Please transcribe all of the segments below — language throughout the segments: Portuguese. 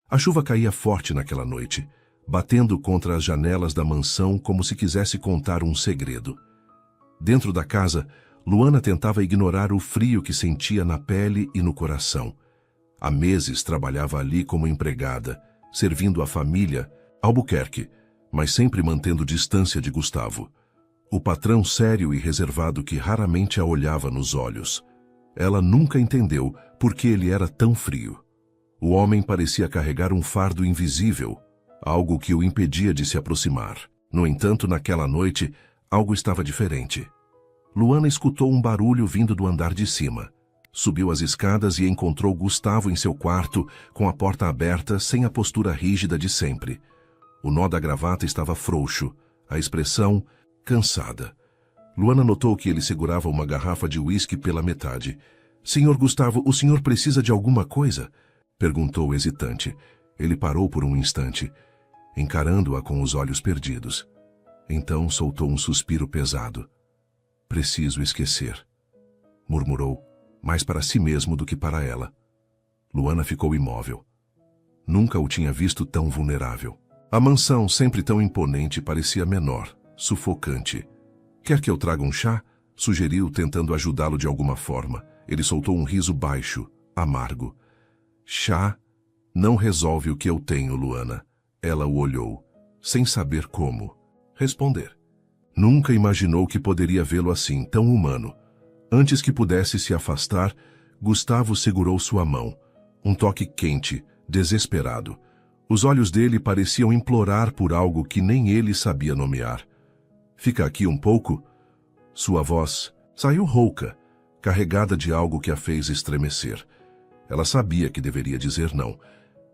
A chuva caía forte naquela noite, batendo contra as janelas da mansão como se quisesse contar um segredo. Dentro da casa, Luana tentava ignorar o frio que sentia na pele e no coração. Há meses trabalhava ali como empregada, servindo a família, Albuquerque, mas sempre mantendo distância de Gustavo. O patrão sério e reservado que raramente a olhava nos olhos. Ela nunca entendeu por que ele era tão frio. O homem parecia carregar um fardo invisível, algo que o impedia de se aproximar. No entanto, naquela noite, algo estava diferente. Luana escutou um barulho vindo do andar de cima. Subiu as escadas e encontrou Gustavo em seu quarto, com a porta aberta, sem a postura rígida de sempre. O nó da gravata estava frouxo, a expressão cansada. Luana notou que ele segurava uma garrafa de uísque pela metade. "Senhor Gustavo, o senhor precisa de alguma coisa?" perguntou hesitante. Ele parou por um instante, encarando-a com os olhos perdidos. Então soltou um suspiro pesado. "Preciso esquecer", murmurou, mais para si mesmo do que para ela. Luana ficou imóvel. Nunca o tinha visto tão vulnerável. A mansão, sempre tão imponente, parecia menor, sufocante. "Quer que eu traga um chá?" sugeriu, tentando ajudá-lo de alguma forma. Ele soltou um riso baixo, amargo. "Chá não resolve o que eu tenho, Luana." Ela o olhou, sem saber como responder. Nunca imaginou que poderia vê-lo assim, tão humano. Antes que pudesse se afastar, Gustavo segurou sua mão. Um toque quente, desesperado. Os olhos dele pareciam implorar por algo que nem ele sabia nomear. "Fica aqui um pouco?" Sua voz saiu rouca, carregada de algo que a fez estremecer. Ela sabia que deveria dizer não,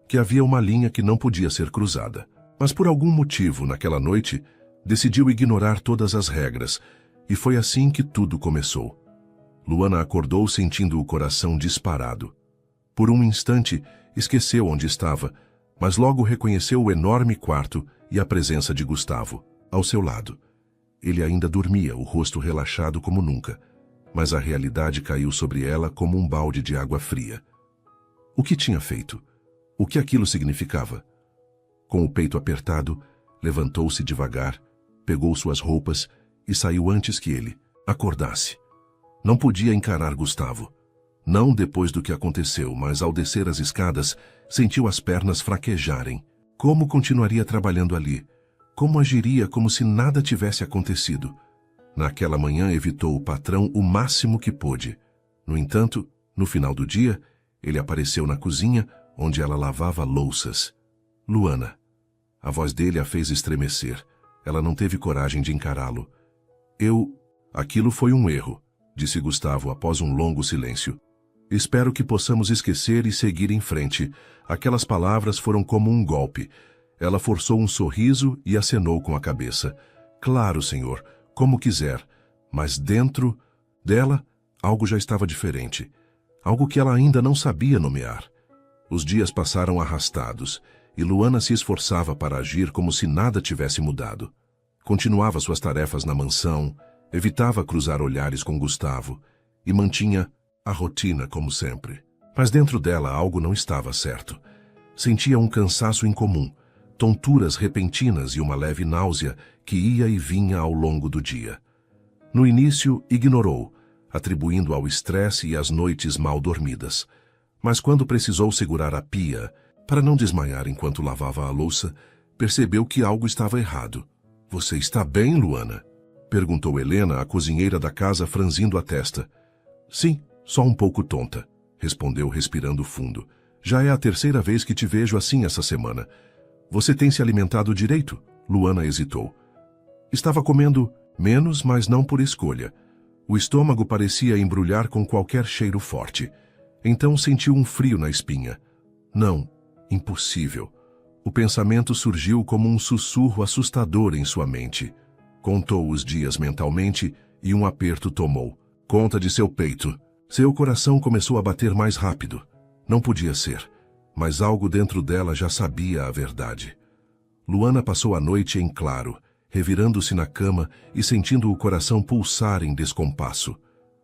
que havia uma linha que não podia ser cruzada. Mas por algum motivo, naquela noite, decidiu ignorar todas as regras, e foi assim que tudo começou. Luana acordou sentindo o coração disparado. Por um instante, esqueceu onde estava, mas logo reconheceu o enorme quarto e a presença de Gustavo, ao seu lado. Ele ainda dormia, o rosto relaxado como nunca, mas a realidade caiu sobre ela como um balde de água fria. O que tinha feito? O que aquilo significava? Com o peito apertado, levantou-se devagar, pegou suas roupas e saiu antes que ele acordasse. Não podia encarar Gustavo. Não depois do que aconteceu, mas ao descer as escadas, sentiu as pernas fraquejarem. Como continuaria trabalhando ali? Como agiria como se nada tivesse acontecido? Naquela manhã evitou o patrão o máximo que pôde. No entanto, no final do dia, ele apareceu na cozinha, onde ela lavava louças. "Luana." A voz dele a fez estremecer. Ela não teve coragem de encará-lo. Aquilo foi um erro", disse Gustavo após um longo silêncio. "Espero que possamos esquecer e seguir em frente." Aquelas palavras foram como um golpe. Ela forçou um sorriso e acenou com a cabeça. "Claro, senhor, como quiser." Mas dentro dela, algo já estava diferente. Algo que ela ainda não sabia nomear. Os dias passaram arrastados, e Luana se esforçava para agir como se nada tivesse mudado. Continuava suas tarefas na mansão, evitava cruzar olhares com Gustavo, e mantinha a rotina como sempre. Mas dentro dela algo não estava certo. Sentia um cansaço incomum, tonturas repentinas e uma leve náusea que ia e vinha ao longo do dia. No início, ignorou, atribuindo ao estresse e às noites mal dormidas. Mas quando precisou segurar a pia, para não desmaiar enquanto lavava a louça, percebeu que algo estava errado. "Você está bem, Luana?" perguntou Helena, a cozinheira da casa, franzindo a testa. "Sim, só um pouco tonta", respondeu respirando fundo. "Já é a terceira vez que te vejo assim essa semana. Você tem se alimentado direito?" Luana hesitou. Estava comendo menos, mas não por escolha. O estômago parecia embrulhar com qualquer cheiro forte. Então sentiu um frio na espinha. Não, impossível. O pensamento surgiu como um sussurro assustador em sua mente. Contou os dias mentalmente e um aperto tomou conta de seu peito. Seu coração começou a bater mais rápido. Não podia ser, mas algo dentro dela já sabia a verdade. Luana passou a noite em claro, revirando-se na cama e sentindo o coração pulsar em descompasso.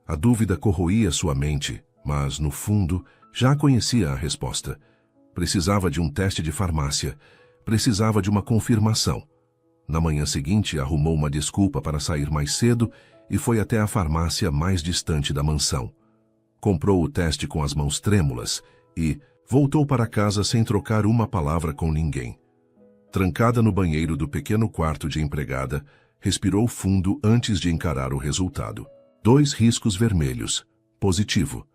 A dúvida corroía sua mente, mas, no fundo, já conhecia a resposta. Precisava de um teste de farmácia. Precisava de uma confirmação. Na manhã seguinte, arrumou uma desculpa para sair mais cedo e foi até a farmácia mais distante da mansão. Comprou o teste com as mãos trêmulas e voltou para casa sem trocar uma palavra com ninguém. Trancada no banheiro do pequeno quarto de empregada, respirou fundo antes de encarar o resultado. 2 riscos vermelhos. Positivo.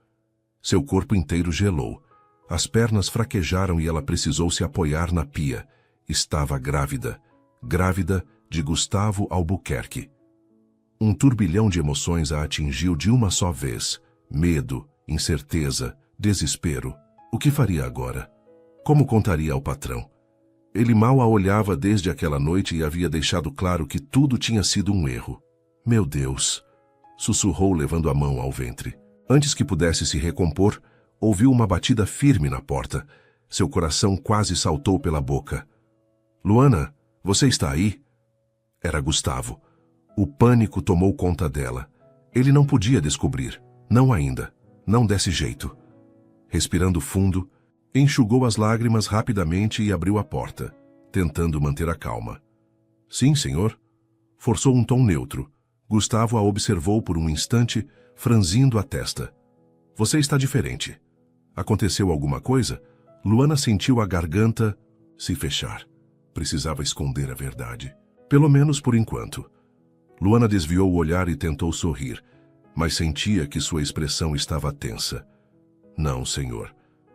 Seu corpo inteiro gelou. As pernas fraquejaram e ela precisou se apoiar na pia. Estava grávida. Grávida de Gustavo Albuquerque. Um turbilhão de emoções a atingiu de uma só vez. Medo, incerteza, desespero. O que faria agora? Como contaria ao patrão? Ele mal a olhava desde aquela noite e havia deixado claro que tudo tinha sido um erro. Meu Deus! Sussurrou levando a mão ao ventre. Antes que pudesse se recompor, ouviu uma batida firme na porta. Seu coração quase saltou pela boca. Luana, você está aí? Era Gustavo. O pânico tomou conta dela. Ele não podia descobrir. Não ainda. Não desse jeito. Respirando fundo, enxugou as lágrimas rapidamente e abriu a porta, tentando manter a calma. Sim, senhor. Forçou um tom neutro. Gustavo a observou por um instante, franzindo a testa. Você está diferente. Aconteceu alguma coisa? Luana sentiu a garganta se fechar. Precisava esconder a verdade. Pelo menos por enquanto. Luana desviou o olhar e tentou sorrir, mas sentia que sua expressão estava tensa. Não, senhor.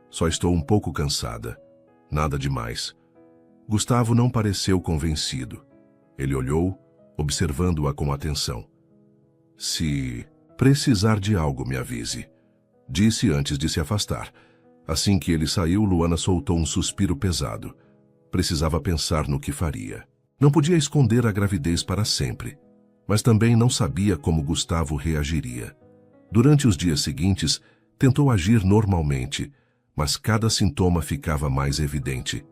Só estou um pouco cansada. Nada demais. Gustavo não pareceu convencido. Ele olhou, observando-a com atenção. Se precisar de algo, me avise. Disse antes de se afastar. Assim que ele saiu, Luana soltou um suspiro pesado. Precisava pensar no que faria. Não podia esconder a gravidez para sempre, mas também não sabia como Gustavo reagiria. Durante os dias seguintes, tentou agir normalmente, mas cada sintoma ficava mais evidente.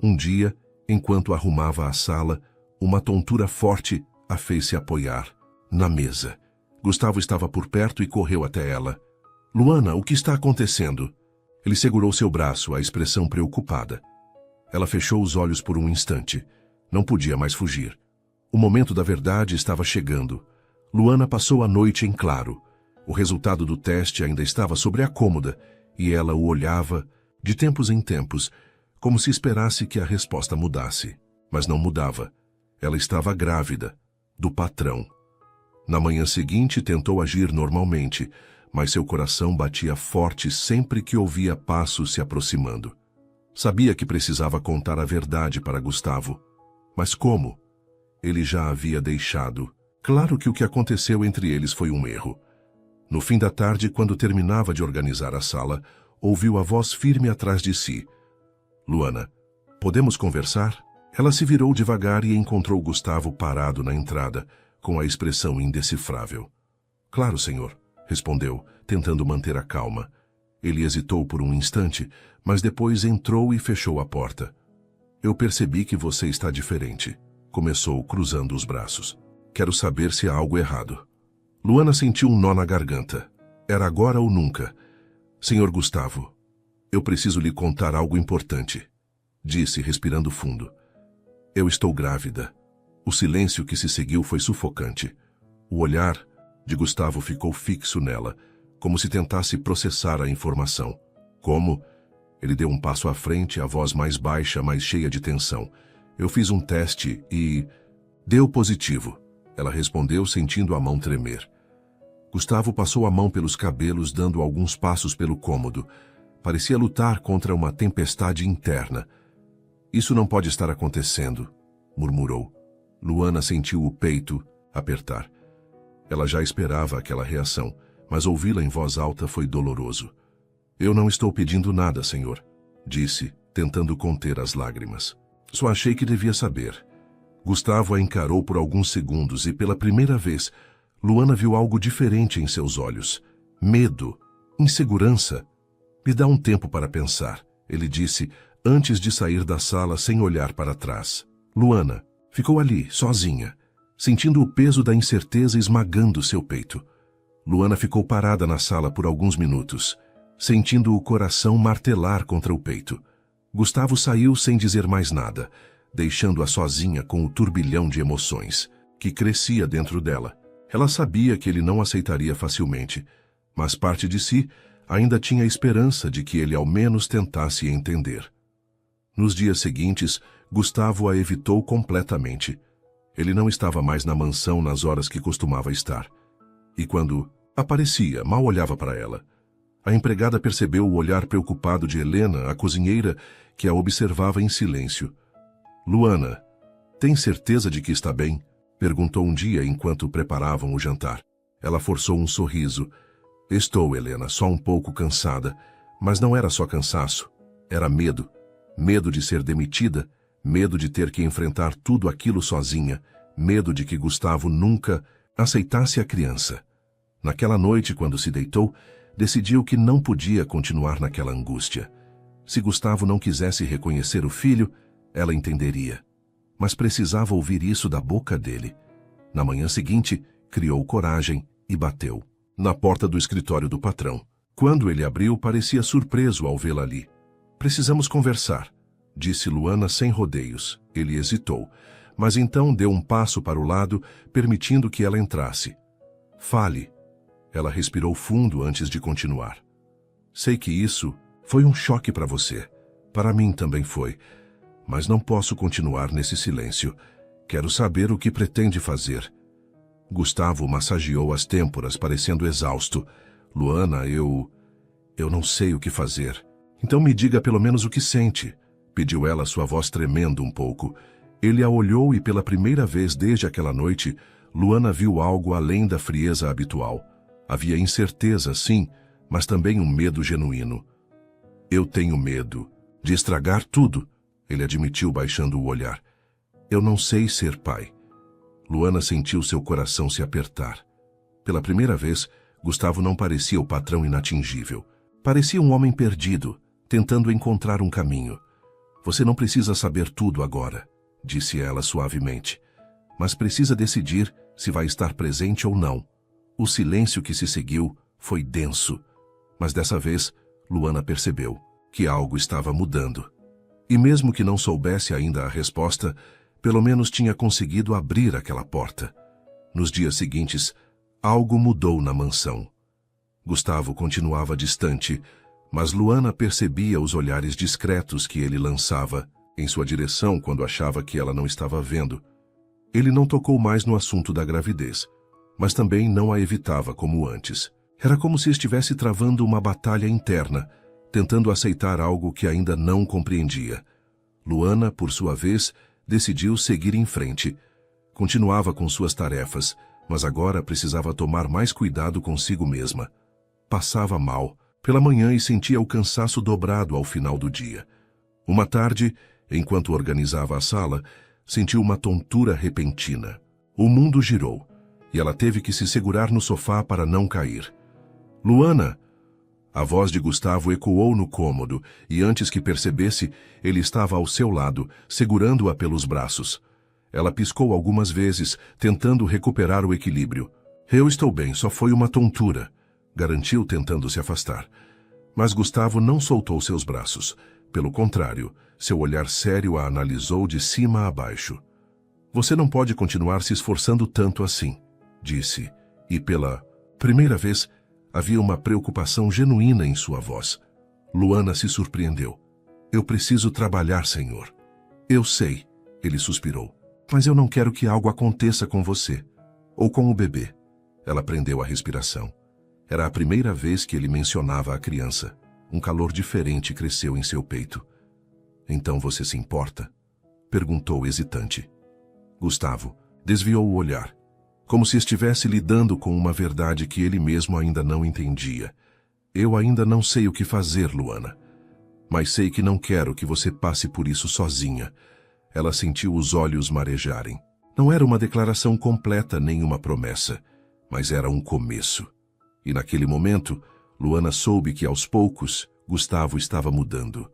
Um dia, enquanto arrumava a sala, uma tontura forte a fez se apoiar na mesa. Gustavo estava por perto e correu até ela. Luana, o que está acontecendo? Ele segurou seu braço, a expressão preocupada. Ela fechou os olhos por um instante. Não podia mais fugir. O momento da verdade estava chegando. Luana passou a noite em claro. O resultado do teste ainda estava sobre a cômoda e ela o olhava, de tempos em tempos, como se esperasse que a resposta mudasse. Mas não mudava. Ela estava grávida, do patrão. Na manhã seguinte tentou agir normalmente, mas seu coração batia forte sempre que ouvia passos se aproximando. Sabia que precisava contar a verdade para Gustavo. Mas como? Ele já havia deixado. Claro que o que aconteceu entre eles foi um erro. No fim da tarde, quando terminava de organizar a sala, ouviu a voz firme atrás de si. Luana, podemos conversar? Ela se virou devagar e encontrou Gustavo parado na entrada, com a expressão indecifrável. Claro, senhor, respondeu, tentando manter a calma. Ele hesitou por um instante, mas depois entrou e fechou a porta. Eu percebi que você está diferente, começou cruzando os braços. Quero saber se há algo errado. Luana sentiu um nó na garganta. Era agora ou nunca. Senhor Gustavo, eu preciso lhe contar algo importante, disse, respirando fundo. Eu estou grávida. O silêncio que se seguiu foi sufocante. O olhar de Gustavo ficou fixo nela, como se tentasse processar a informação. Como? Ele deu um passo à frente, a voz mais baixa, mais cheia de tensão. Eu fiz um teste e... deu positivo. Ela respondeu, sentindo a mão tremer. Gustavo passou a mão pelos cabelos, dando alguns passos pelo cômodo. Parecia lutar contra uma tempestade interna. Isso não pode estar acontecendo, murmurou. Luana sentiu o peito apertar. Ela já esperava aquela reação, mas ouvi-la em voz alta foi doloroso. Eu não estou pedindo nada, senhor, disse, tentando conter as lágrimas. Só achei que devia saber. Gustavo a encarou por alguns segundos e, pela primeira vez, Luana viu algo diferente em seus olhos. Medo, insegurança. Me dá um tempo para pensar, ele disse, antes de sair da sala sem olhar para trás. Luana ficou ali, sozinha, sentindo o peso da incerteza esmagando seu peito. Luana ficou parada na sala por alguns minutos, sentindo o coração martelar contra o peito. Gustavo saiu sem dizer mais nada, deixando-a sozinha com o turbilhão de emoções que crescia dentro dela. Ela sabia que ele não aceitaria facilmente, mas parte de si ainda tinha a esperança de que ele ao menos tentasse entender. Nos dias seguintes, Gustavo a evitou completamente. Ele não estava mais na mansão nas horas que costumava estar. E quando aparecia, mal olhava para ela. A empregada percebeu o olhar preocupado de Helena, a cozinheira, que a observava em silêncio. Luana, tem certeza de que está bem? Perguntou um dia enquanto preparavam o jantar. Ela forçou um sorriso. Estou, Helena, só um pouco cansada. Mas não era só cansaço. Era medo. Medo de ser demitida. Medo de ter que enfrentar tudo aquilo sozinha. Medo de que Gustavo nunca aceitasse a criança. Naquela noite, quando se deitou, decidiu que não podia continuar naquela angústia. Se Gustavo não quisesse reconhecer o filho, ela entenderia. Mas precisava ouvir isso da boca dele. Na manhã seguinte, criou coragem e bateu na porta do escritório do patrão. Quando ele abriu, parecia surpreso ao vê-la ali. Precisamos conversar, disse Luana sem rodeios. Ele hesitou, mas então deu um passo para o lado, permitindo que ela entrasse. Fale. Ela respirou fundo antes de continuar. Sei que isso foi um choque para você. Para mim também foi. Mas não posso continuar nesse silêncio. Quero saber o que pretende fazer. Gustavo massageou as têmporas, parecendo exausto. Luana, eu não sei o que fazer. Então me diga pelo menos o que sente, pediu ela, sua voz tremendo um pouco. Ele a olhou e pela primeira vez desde aquela noite, Luana viu algo além da frieza habitual. Havia incerteza, sim, mas também um medo genuíno. Eu tenho medo de estragar tudo, ele admitiu baixando o olhar. Eu não sei ser pai. Luana sentiu seu coração se apertar. Pela primeira vez, Gustavo não parecia o patrão inatingível. Parecia um homem perdido, tentando encontrar um caminho. Você não precisa saber tudo agora, disse ela suavemente. Mas precisa decidir se vai estar presente ou não. O silêncio que se seguiu foi denso. Mas dessa vez, Luana percebeu que algo estava mudando. E mesmo que não soubesse ainda a resposta, pelo menos tinha conseguido abrir aquela porta. Nos dias seguintes, algo mudou na mansão. Gustavo continuava distante, mas Luana percebia os olhares discretos que ele lançava em sua direção quando achava que ela não estava vendo. Ele não tocou mais no assunto da gravidez, mas também não a evitava como antes. Era como se estivesse travando uma batalha interna, tentando aceitar algo que ainda não compreendia. Luana, por sua vez, decidiu seguir em frente. Continuava com suas tarefas, mas agora precisava tomar mais cuidado consigo mesma. Passava mal pela manhã e sentia o cansaço dobrado ao final do dia. Uma tarde, enquanto organizava a sala, sentiu uma tontura repentina. O mundo girou, e ela teve que se segurar no sofá para não cair. Luana! A voz de Gustavo ecoou no cômodo, e antes que percebesse, ele estava ao seu lado, segurando-a pelos braços. Ela piscou algumas vezes, tentando recuperar o equilíbrio. Eu estou bem, só foi uma tontura, garantiu tentando se afastar. Mas Gustavo não soltou seus braços. Pelo contrário, seu olhar sério a analisou de cima a baixo. Você não pode continuar se esforçando tanto assim, disse, e pela primeira vez, havia uma preocupação genuína em sua voz. Luana se surpreendeu. Eu preciso trabalhar, senhor. Eu sei, ele suspirou, mas eu não quero que algo aconteça com você, ou com o bebê. Ela prendeu a respiração. Era a primeira vez que ele mencionava a criança. Um calor diferente cresceu em seu peito. Então você se importa? Perguntou hesitante. Gustavo desviou o olhar, como se estivesse lidando com uma verdade que ele mesmo ainda não entendia. Eu ainda não sei o que fazer, Luana. Mas sei que não quero que você passe por isso sozinha. Ela sentiu os olhos marejarem. Não era uma declaração completa nem uma promessa, mas era um começo. E naquele momento, Luana soube que aos poucos, Gustavo estava mudando.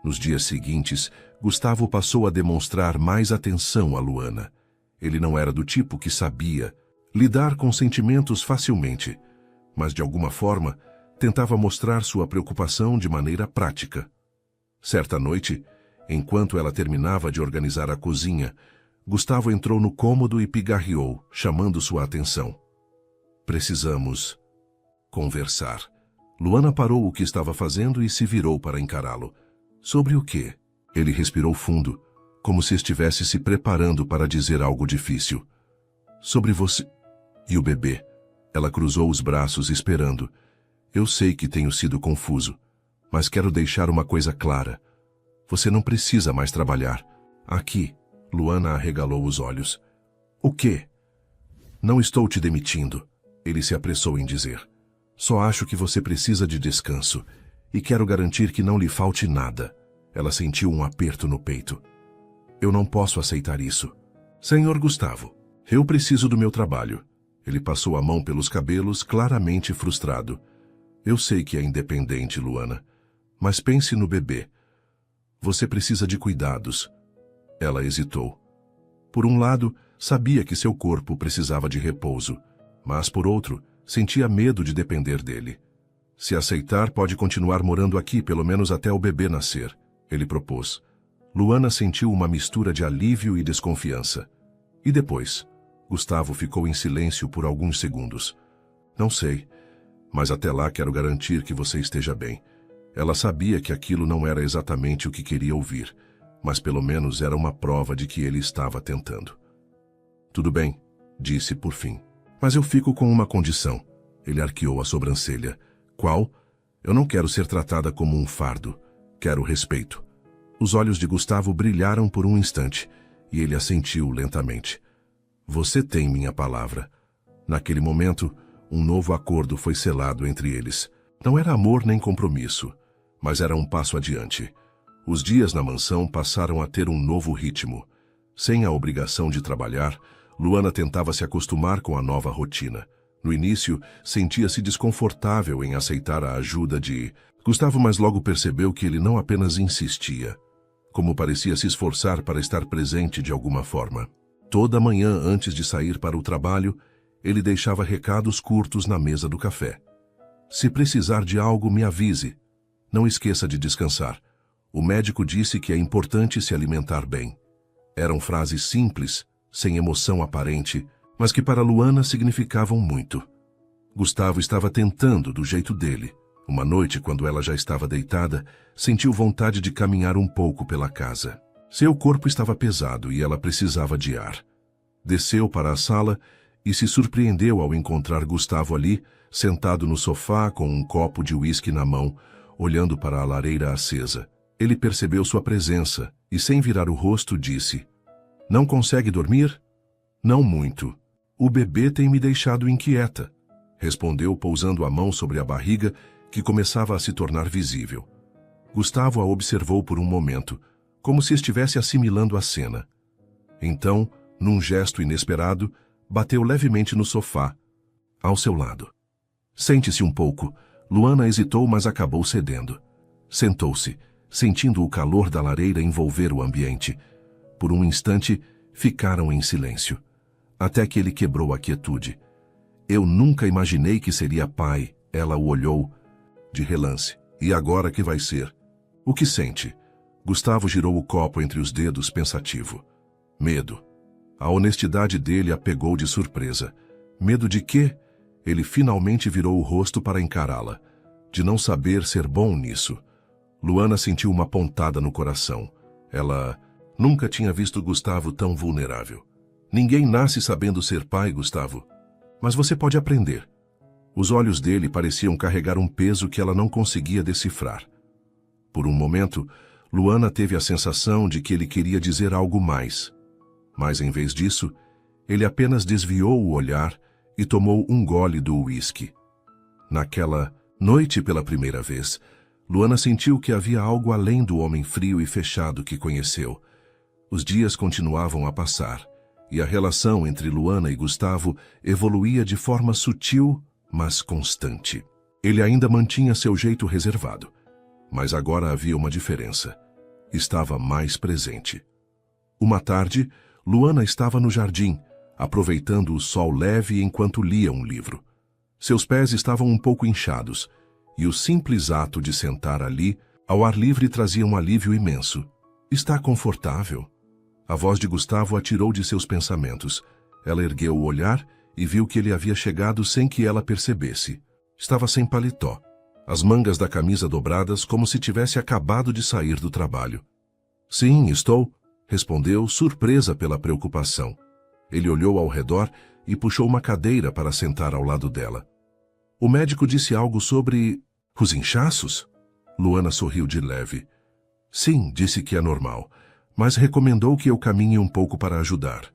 Nos dias seguintes, Gustavo passou a demonstrar mais atenção a Luana. Ele não era do tipo que sabia lidar com sentimentos facilmente, mas de alguma forma tentava mostrar sua preocupação de maneira prática. Certa noite, enquanto ela terminava de organizar a cozinha, Gustavo entrou no cômodo e pigarreou, chamando sua atenção. Precisamos conversar. Luana parou o que estava fazendo e se virou para encará-lo. Sobre o quê? Ele respirou fundo, como se estivesse se preparando para dizer algo difícil. Sobre você e o bebê. Ela cruzou os braços esperando. Eu sei que tenho sido confuso, mas quero deixar uma coisa clara. Você não precisa mais trabalhar. Aqui, Luana arregalou os olhos. O quê? Não estou te demitindo, ele se apressou em dizer. Só acho que você precisa de descanso e quero garantir que não lhe falte nada. Ela sentiu um aperto no peito. Eu não posso aceitar isso. Senhor Gustavo, eu preciso do meu trabalho. Ele passou a mão pelos cabelos, claramente frustrado. Eu sei que é independente, Luana, mas pense no bebê. Você precisa de cuidados. Ela hesitou. Por um lado, sabia que seu corpo precisava de repouso, mas por outro, sentia medo de depender dele. Se aceitar, pode continuar morando aqui, pelo menos até o bebê nascer, ele propôs. Luana sentiu uma mistura de alívio e desconfiança. E depois? Gustavo ficou em silêncio por alguns segundos. Não sei, mas até lá quero garantir que você esteja bem. Ela sabia que aquilo não era exatamente o que queria ouvir, mas pelo menos era uma prova de que ele estava tentando. Tudo bem, disse por fim. Mas eu fico com uma condição. Ele arqueou a sobrancelha. Qual? Eu não quero ser tratada como um fardo. Quero respeito. Os olhos de Gustavo brilharam por um instante, e ele assentiu lentamente. Você tem minha palavra. Naquele momento, um novo acordo foi selado entre eles. Não era amor nem compromisso, mas era um passo adiante. Os dias na mansão passaram a ter um novo ritmo. Sem a obrigação de trabalhar, Luana tentava se acostumar com a nova rotina. No início, sentia-se desconfortável em aceitar a ajuda de Gustavo, mas logo percebeu que ele não apenas insistia, como parecia se esforçar para estar presente de alguma forma. Toda manhã, antes de sair para o trabalho, ele deixava recados curtos na mesa do café. Se precisar de algo, me avise. Não esqueça de descansar. O médico disse que é importante se alimentar bem. Eram frases simples, sem emoção aparente, mas que para Luana significavam muito. Gustavo estava tentando do jeito dele. Uma noite, quando ela já estava deitada, sentiu vontade de caminhar um pouco pela casa. Seu corpo estava pesado e ela precisava de ar. Desceu para a sala e se surpreendeu ao encontrar Gustavo ali, sentado no sofá com um copo de uísque na mão, olhando para a lareira acesa. Ele percebeu sua presença e, sem virar o rosto, disse: Não consegue dormir? Não muito. O bebê tem me deixado inquieta, respondeu pousando a mão sobre a barriga, que começava a se tornar visível. Gustavo a observou por um momento, como se estivesse assimilando a cena. Então, num gesto inesperado, bateu levemente no sofá, ao seu lado. Sente-se um pouco. Luana hesitou, mas acabou cedendo. Sentou-se, sentindo o calor da lareira envolver o ambiente. Por um instante, ficaram em silêncio, até que ele quebrou a quietude. Eu nunca imaginei que seria pai. Ela o olhou de relance. E agora que vai ser? O que sente? Gustavo girou o copo entre os dedos, pensativo. Medo. A honestidade dele a pegou de surpresa. Medo de quê? Ele finalmente virou o rosto para encará-la. De não saber ser bom nisso. Luana sentiu uma pontada no coração. Ela nunca tinha visto Gustavo tão vulnerável. Ninguém nasce sabendo ser pai, Gustavo. Mas você pode aprender. Os olhos dele pareciam carregar um peso que ela não conseguia decifrar. Por um momento, Luana teve a sensação de que ele queria dizer algo mais. Mas, em vez disso, ele apenas desviou o olhar e tomou um gole do uísque. Naquela noite, pela primeira vez, Luana sentiu que havia algo além do homem frio e fechado que conheceu. Os dias continuavam a passar, e a relação entre Luana e Gustavo evoluía de forma sutil, mas constante. Ele ainda mantinha seu jeito reservado, mas agora havia uma diferença. Estava mais presente. Uma tarde, Luana estava no jardim, aproveitando o sol leve enquanto lia um livro. Seus pés estavam um pouco inchados, e o simples ato de sentar ali Ao ar livre trazia um alívio imenso. Está confortável? A voz de Gustavo a tirou de seus pensamentos. Ela ergueu o olhar e viu que ele havia chegado sem que ela percebesse. Estava sem paletó, as mangas da camisa dobradas como se tivesse acabado de sair do trabalho. Sim, estou, respondeu, surpresa pela preocupação. Ele olhou ao redor e puxou uma cadeira para sentar ao lado dela. O médico disse algo sobre os inchaços? Luana sorriu de leve. Sim, disse que é normal, mas recomendou que eu caminhe um pouco para ajudar.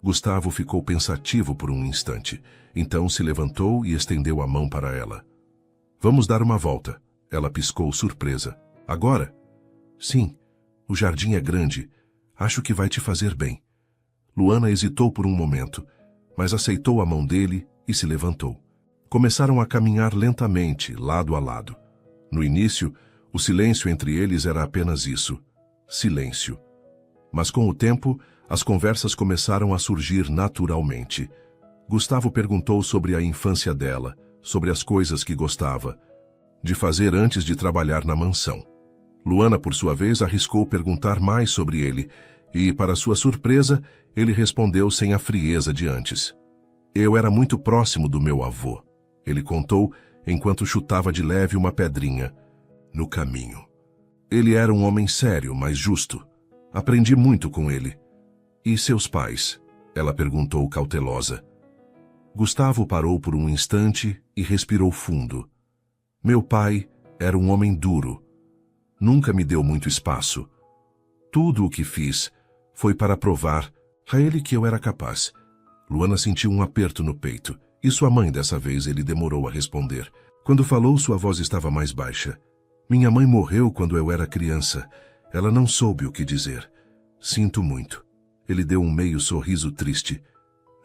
Gustavo ficou pensativo por um instante. Então se levantou e estendeu a mão para ela. Vamos dar uma volta. Ela piscou surpresa. Agora? Sim, o jardim é grande. Acho que vai te fazer bem. Luana hesitou por um momento, mas aceitou a mão dele e se levantou. Começaram a caminhar lentamente, lado a lado. No início, o silêncio entre eles era apenas isso. Silêncio. Mas com o tempo, as conversas começaram a surgir naturalmente. Gustavo perguntou sobre a infância dela, sobre as coisas que gostava de fazer antes de trabalhar na mansão. Luana, por sua vez, arriscou perguntar mais sobre ele, e, para sua surpresa, ele respondeu sem a frieza de antes. Eu era muito próximo do meu avô, ele contou enquanto chutava de leve uma pedrinha no caminho. Ele era um homem sério, mas justo. Aprendi muito com ele. E seus pais? Ela perguntou cautelosa. Gustavo parou por um instante e respirou fundo. Meu pai era um homem duro. Nunca me deu muito espaço. Tudo o que fiz foi para provar a ele que eu era capaz. Luana sentiu um aperto no peito, e sua mãe dessa vez ele demorou a responder. Quando falou, sua voz estava mais baixa. Minha mãe morreu quando eu era criança. Ela não soube o que dizer. Sinto muito. Ele deu um meio sorriso triste.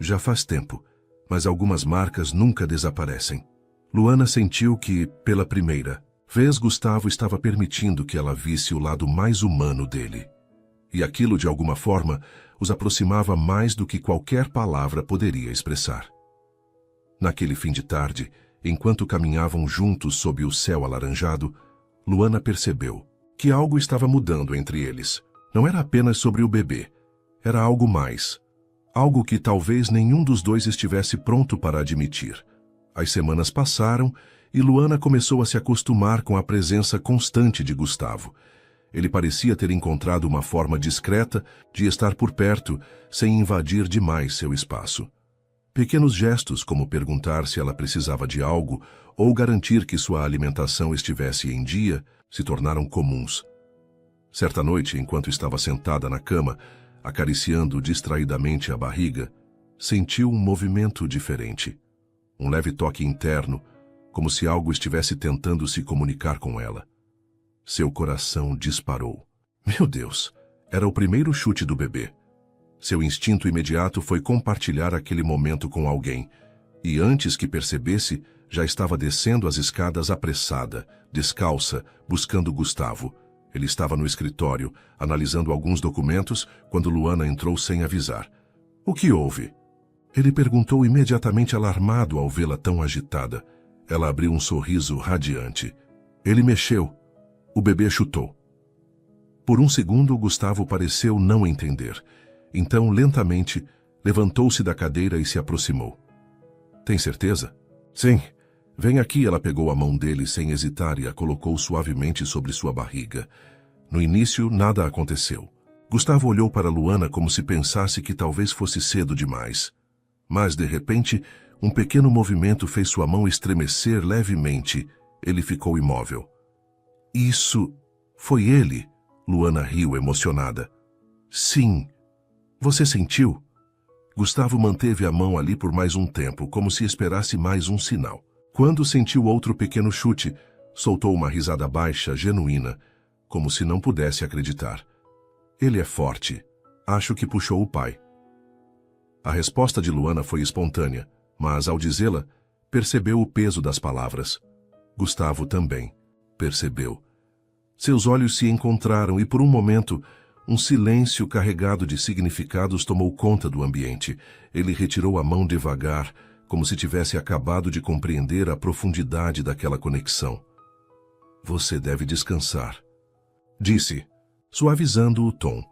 Já faz tempo, mas algumas marcas nunca desaparecem. Luana sentiu que, pela primeira vez, Gustavo estava permitindo que ela visse o lado mais humano dele. E aquilo, de alguma forma, os aproximava mais do que qualquer palavra poderia expressar. Naquele fim de tarde, enquanto caminhavam juntos sob o céu alaranjado, Luana percebeu que algo estava mudando entre eles. Não era apenas sobre o bebê. Era algo mais. Algo que talvez nenhum dos dois estivesse pronto para admitir. As semanas passaram e Luana começou a se acostumar com a presença constante de Gustavo. Ele parecia ter encontrado uma forma discreta de estar por perto, sem invadir demais seu espaço. Pequenos gestos, como perguntar se ela precisava de algo ou garantir que sua alimentação estivesse em dia, se tornaram comuns. Certa noite, enquanto estava sentada na cama, acariciando distraidamente a barriga, sentiu um movimento diferente. Um leve toque interno, como se algo estivesse tentando se comunicar com ela. Seu coração disparou. Meu Deus! Era o primeiro chute do bebê. Seu instinto imediato foi compartilhar aquele momento com alguém, e antes que percebesse, já estava descendo as escadas apressada, descalça, buscando Gustavo. Ele estava no escritório, analisando alguns documentos, quando Luana entrou sem avisar. O que houve? Ele perguntou imediatamente alarmado ao vê-la tão agitada. Ela abriu um sorriso radiante. Ele mexeu. O bebê chutou. Por um segundo, Gustavo pareceu não entender. Então, lentamente, levantou-se da cadeira e se aproximou. Tem certeza? Sim. Vem aqui, ela pegou a mão dele sem hesitar e a colocou suavemente sobre sua barriga. No início, nada aconteceu. Gustavo olhou para Luana como se pensasse que talvez fosse cedo demais. Mas, de repente, um pequeno movimento fez sua mão estremecer levemente. Ele ficou imóvel. Isso foi ele? Luana riu emocionada. Sim. Você sentiu? Gustavo manteve a mão ali por mais um tempo, como se esperasse mais um sinal. Quando sentiu outro pequeno chute, soltou uma risada baixa, genuína, como se não pudesse acreditar. Ele é forte. Acho que puxou o pai. A resposta de Luana foi espontânea, mas, ao dizê-la, percebeu o peso das palavras. Gustavo também percebeu. Seus olhos se encontraram e, por um momento, um silêncio carregado de significados tomou conta do ambiente. Ele retirou a mão devagar, como se tivesse acabado de compreender a profundidade daquela conexão. Você deve descansar, disse, suavizando o tom.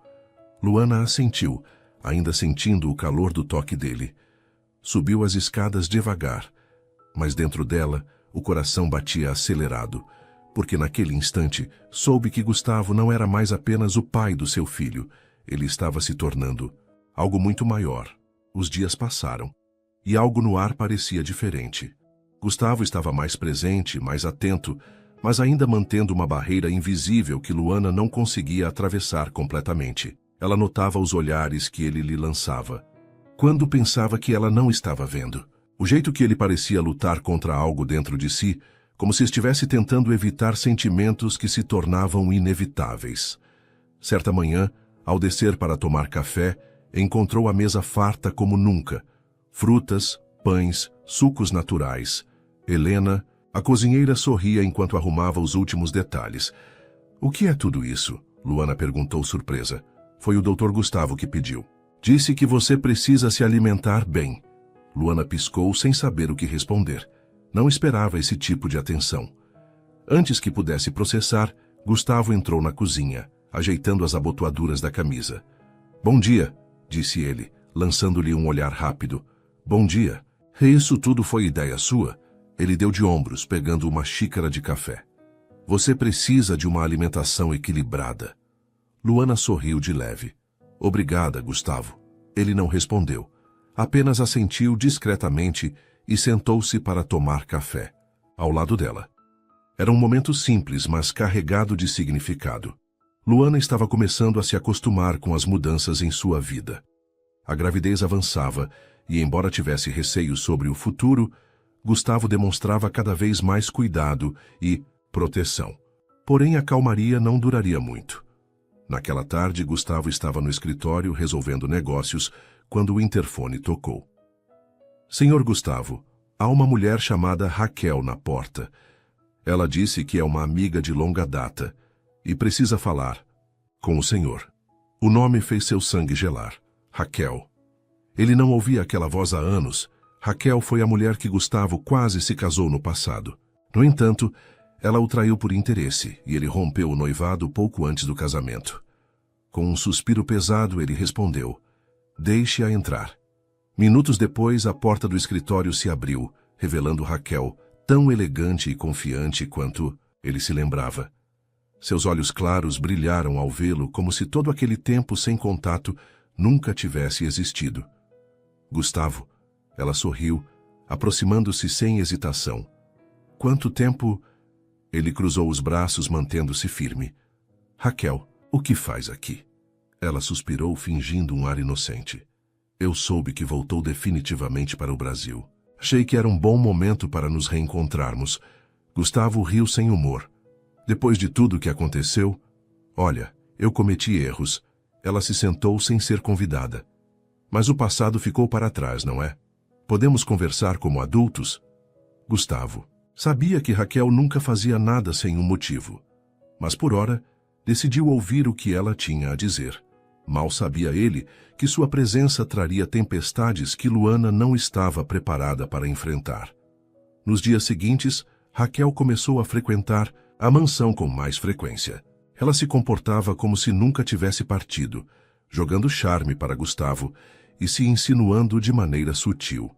Luana assentiu, ainda sentindo o calor do toque dele. Subiu as escadas devagar, mas dentro dela o coração batia acelerado, porque naquele instante soube que Gustavo não era mais apenas o pai do seu filho, ele estava se tornando algo muito maior. Os dias passaram, e algo no ar parecia diferente. Gustavo estava mais presente, mais atento, mas ainda mantendo uma barreira invisível que Luana não conseguia atravessar completamente. Ela notava os olhares que ele lhe lançava, quando pensava que ela não estava vendo. O jeito que ele parecia lutar contra algo dentro de si, como se estivesse tentando evitar sentimentos que se tornavam inevitáveis. Certa manhã, ao descer para tomar café, encontrou a mesa farta como nunca. Frutas, pães, sucos naturais. Helena, a cozinheira, sorria enquanto arrumava os últimos detalhes. "O que é tudo isso?" Luana perguntou surpresa. "Foi o Dr. Gustavo que pediu. Disse que você precisa se alimentar bem." Luana piscou sem saber o que responder. Não esperava esse tipo de atenção. Antes que pudesse processar, Gustavo entrou na cozinha, ajeitando as abotoaduras da camisa. "Bom dia", disse ele, lançando-lhe um olhar rápido. "Bom dia. Isso tudo foi ideia sua?" Ele deu de ombros, pegando uma xícara de café. "Você precisa de uma alimentação equilibrada." Luana sorriu de leve. "Obrigada, Gustavo." Ele não respondeu. Apenas assentiu discretamente e sentou-se para tomar café, ao lado dela. Era um momento simples, mas carregado de significado. Luana estava começando a se acostumar com as mudanças em sua vida. A gravidez avançava e, embora tivesse receios sobre o futuro, Gustavo demonstrava cada vez mais cuidado e proteção. Porém, a calmaria não duraria muito. Naquela tarde, Gustavo estava no escritório resolvendo negócios quando o interfone tocou. "Senhor Gustavo, há uma mulher chamada Raquel na porta. Ela disse que é uma amiga de longa data e precisa falar com o senhor." O nome fez seu sangue gelar. Raquel. Ele não ouvia aquela voz há anos. Raquel foi a mulher que Gustavo quase se casou no passado. No entanto, ela o traiu por interesse e ele rompeu o noivado pouco antes do casamento. Com um suspiro pesado, ele respondeu: "Deixe-a entrar." Minutos depois, a porta do escritório se abriu, revelando Raquel, tão elegante e confiante quanto ele se lembrava. Seus olhos claros brilharam ao vê-lo como se todo aquele tempo sem contato nunca tivesse existido. "Gustavo." Ela sorriu, aproximando-se sem hesitação. "Quanto tempo?" Ele cruzou os braços, mantendo-se firme. "Raquel, o que faz aqui?" Ela suspirou, fingindo um ar inocente. "Eu soube que voltou definitivamente para o Brasil. Achei que era um bom momento para nos reencontrarmos." Gustavo riu sem humor. "Depois de tudo o que aconteceu?" "Olha, eu cometi erros." Ela se sentou sem ser convidada. "Mas o passado ficou para trás, não é? Podemos conversar como adultos?" Gustavo sabia que Raquel nunca fazia nada sem um motivo, mas por ora decidiu ouvir o que ela tinha a dizer. Mal sabia ele que sua presença traria tempestades que Luana não estava preparada para enfrentar. Nos dias seguintes, Raquel começou a frequentar a mansão com mais frequência. Ela se comportava como se nunca tivesse partido, jogando charme para Gustavo e se insinuando de maneira sutil.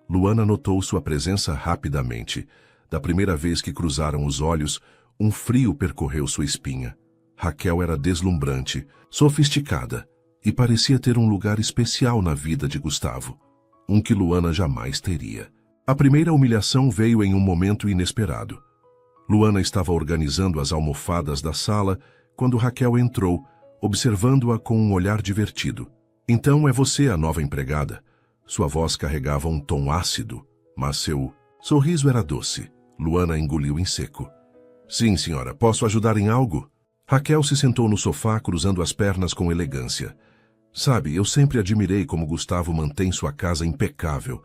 Luana notou sua presença rapidamente. Da primeira vez que cruzaram os olhos, um frio percorreu sua espinha. Raquel era deslumbrante, sofisticada e parecia ter um lugar especial na vida de Gustavo, um que Luana jamais teria. A primeira humilhação veio em um momento inesperado. Luana estava organizando as almofadas da sala quando Raquel entrou, observando-a com um olhar divertido. "Então é você a nova empregada?" Sua voz carregava um tom ácido, mas seu sorriso era doce. Luana engoliu em seco. "Sim, senhora. Posso ajudar em algo?" Raquel se sentou no sofá, cruzando as pernas com elegância. "Sabe, eu sempre admirei como Gustavo mantém sua casa impecável.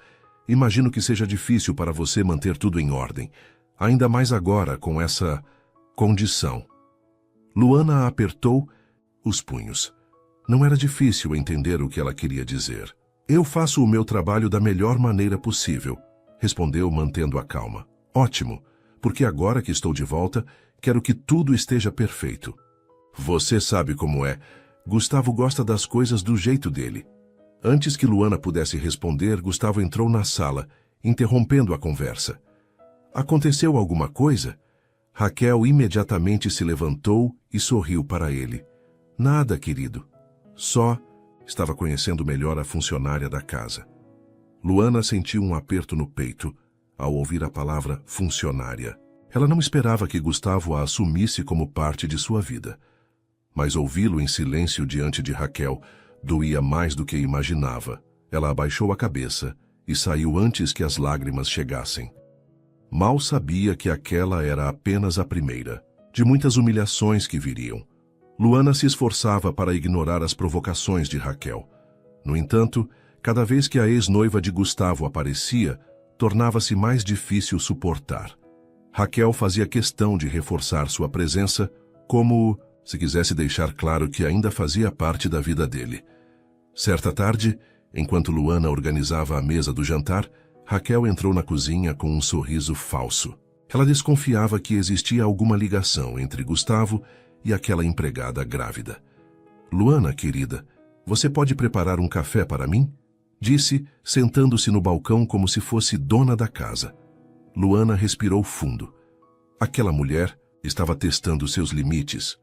Imagino que seja difícil para você manter tudo em ordem, ainda mais agora com essa condição." Luana apertou os punhos. Não era difícil entender o que ela queria dizer. "Eu faço o meu trabalho da melhor maneira possível", respondeu, mantendo a calma. "Ótimo, porque agora que estou de volta, quero que tudo esteja perfeito." Você sabe como é. Gustavo gosta das coisas do jeito dele. Antes que Luana pudesse responder, Gustavo entrou na sala, interrompendo a conversa. Aconteceu alguma coisa? Raquel imediatamente se levantou e sorriu para ele. Nada, querido. Só estava conhecendo melhor a funcionária da casa. Luana sentiu um aperto no peito ao ouvir a palavra funcionária. Ela não esperava que Gustavo a assumisse como parte de sua vida. Mas ouvi-lo em silêncio diante de Raquel doía mais do que imaginava. Ela abaixou a cabeça e saiu antes que as lágrimas chegassem. Mal sabia que aquela era apenas a primeira, de muitas humilhações que viriam. Luana se esforçava para ignorar as provocações de Raquel. No entanto, cada vez que a ex-noiva de Gustavo aparecia, tornava-se mais difícil suportar. Raquel fazia questão de reforçar sua presença, como se quisesse deixar claro que ainda fazia parte da vida dele. Certa tarde, enquanto Luana organizava a mesa do jantar, Raquel entrou na cozinha com um sorriso falso. Ela desconfiava que existia alguma ligação entre Gustavo e aquela empregada grávida. Luana, querida, você pode preparar um café para mim? Disse, sentando-se no balcão como se fosse dona da casa. Luana respirou fundo. Aquela mulher estava testando seus limites.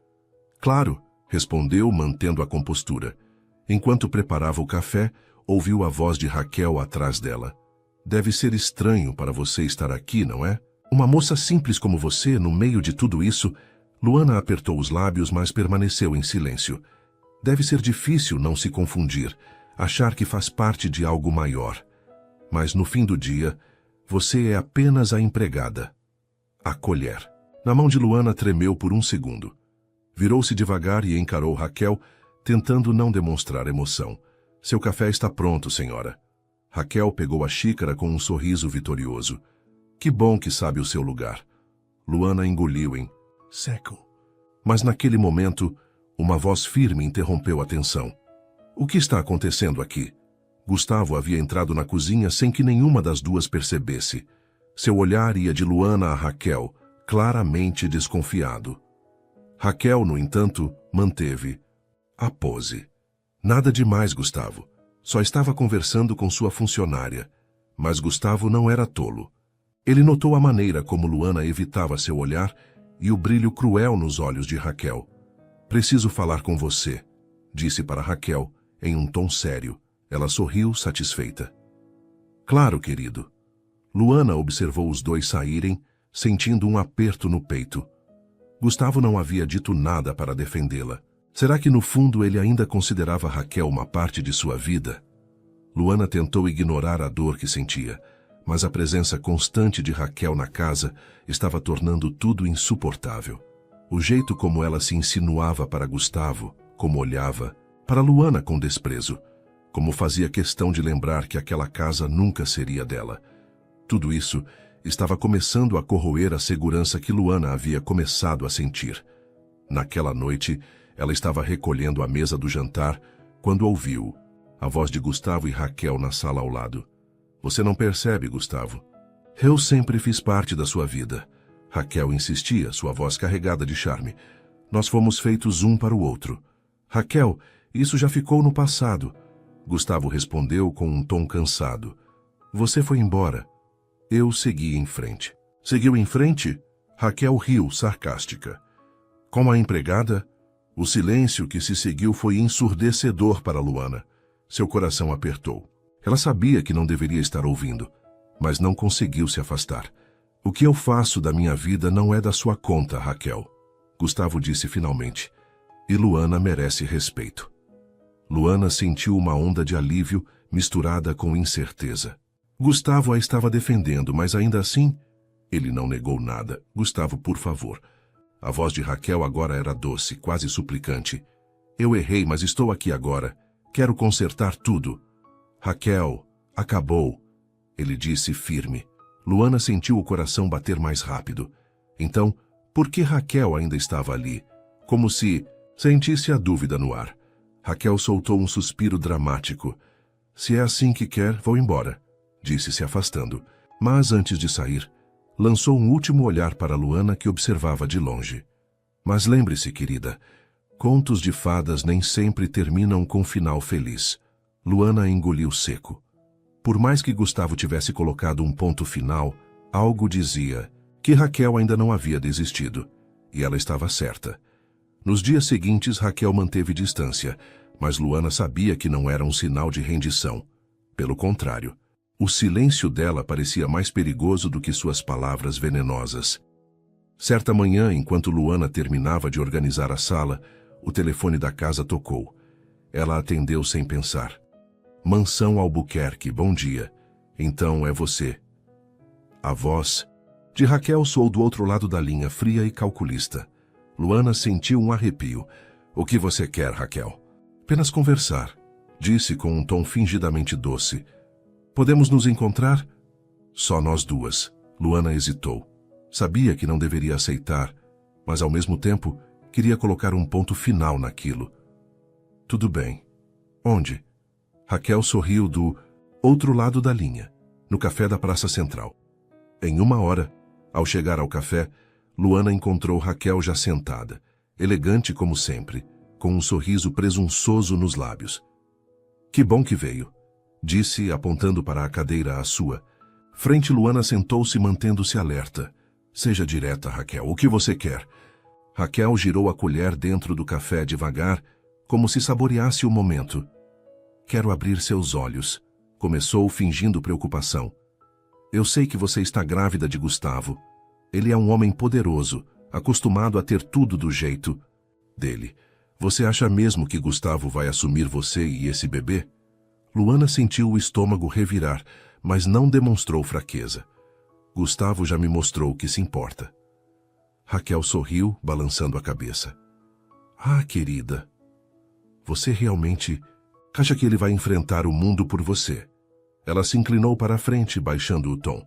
Claro, respondeu, mantendo a compostura. Enquanto preparava o café, ouviu a voz de Raquel atrás dela. Deve ser estranho para você estar aqui, não é? Uma moça simples como você, no meio de tudo isso. Luana apertou os lábios, mas permaneceu em silêncio. Deve ser difícil não se confundir, achar que faz parte de algo maior. Mas no fim do dia, você é apenas a empregada. A colher. Na mão de Luana tremeu por um segundo. Virou-se devagar e encarou Raquel, tentando não demonstrar emoção. Seu café está pronto, senhora. Raquel pegou a xícara com um sorriso vitorioso. Que bom que sabe o seu lugar. Luana engoliu em seco. Mas naquele momento, uma voz firme interrompeu a tensão. O que está acontecendo aqui? Gustavo havia entrado na cozinha sem que nenhuma das duas percebesse. Seu olhar ia de Luana a Raquel, claramente desconfiado. Raquel, no entanto, manteve a pose. Nada demais, Gustavo. Só estava conversando com sua funcionária. Mas Gustavo não era tolo. Ele notou a maneira como Luana evitava seu olhar e o brilho cruel nos olhos de Raquel. Preciso falar com você, disse para Raquel, em um tom sério. Ela sorriu, satisfeita. Claro, querido. Luana observou os dois saírem, sentindo um aperto no peito. Gustavo não havia dito nada para defendê-la. Será que no fundo ele ainda considerava Raquel uma parte de sua vida? Luana tentou ignorar a dor que sentia, mas a presença constante de Raquel na casa estava tornando tudo insuportável. O jeito como ela se insinuava para Gustavo, como olhava, para Luana com desprezo, como fazia questão de lembrar que aquela casa nunca seria dela. Tudo isso estava começando a corroer a segurança que Luana havia começado a sentir. Naquela noite, ela estava recolhendo a mesa do jantar quando ouviu a voz de Gustavo e Raquel na sala ao lado. Você não percebe, Gustavo? Eu sempre fiz parte da sua vida. Raquel insistia, sua voz carregada de charme. Nós fomos feitos um para o outro. Raquel, isso já ficou no passado. Gustavo respondeu com um tom cansado. Você foi embora. Eu segui em frente. Seguiu em frente? Raquel riu, sarcástica. Com a empregada? O silêncio que se seguiu foi ensurdecedor para Luana. Seu coração apertou. Ela sabia que não deveria estar ouvindo, mas não conseguiu se afastar. O que eu faço da minha vida não é da sua conta, Raquel. Gustavo disse finalmente. E Luana merece respeito. Luana sentiu uma onda de alívio misturada com incerteza. Gustavo a estava defendendo, mas ainda assim, ele não negou nada. Gustavo, por favor. A voz de Raquel agora era doce, quase suplicante. Eu errei, mas estou aqui agora. Quero consertar tudo. Raquel, acabou. Ele disse firme. Luana sentiu o coração bater mais rápido. Então, por que Raquel ainda estava ali? Como se sentisse a dúvida no ar. Raquel soltou um suspiro dramático. Se é assim que quer, vou embora, disse se afastando. Mas antes de sair, lançou um último olhar para Luana que observava de longe. Mas lembre-se, querida, Contos de fadas nem sempre terminam com final feliz. Luana engoliu seco. Por mais que Gustavo tivesse colocado um ponto final, algo dizia que Raquel ainda não havia desistido. E ela estava certa. Nos dias seguintes, Raquel manteve distância, mas Luana sabia que não era um sinal de rendição. Pelo contrário, o silêncio dela parecia mais perigoso do que suas palavras venenosas. Certa manhã, enquanto Luana terminava de organizar a sala, o telefone da casa tocou. Ela atendeu sem pensar. Mansão Albuquerque, bom dia. Então é você. A voz de Raquel soou do outro lado da linha, fria e calculista. Luana sentiu um arrepio. O que você quer, Raquel? Apenas conversar, disse com um tom fingidamente doce. Podemos nos encontrar? Só nós duas. Luana hesitou. Sabia que não deveria aceitar, mas ao mesmo tempo queria colocar um ponto final naquilo. Tudo bem. Onde? Raquel sorriu do outro lado da linha, no café da Praça Central. Em 1 hora, ao chegar ao café, Luana encontrou Raquel já sentada, elegante como sempre, com um sorriso presunçoso nos lábios. Que bom que veio, disse, apontando para a cadeira à sua. Frente, Luana sentou-se, mantendo-se alerta. Seja direta, Raquel, o que você quer? Raquel girou a colher dentro do café devagar, como se saboreasse o momento. Quero abrir seus olhos, começou fingindo preocupação. Eu sei que você está grávida de Gustavo. Ele é um homem poderoso, acostumado a ter tudo do jeito dele. Você acha mesmo que Gustavo vai assumir você e esse bebê? Luana sentiu o estômago revirar, mas não demonstrou fraqueza. Gustavo já me mostrou que se importa. Raquel sorriu, balançando a cabeça. Ah, querida, você realmente acha que ele vai enfrentar o mundo por você? Ela se inclinou para a frente, baixando o tom.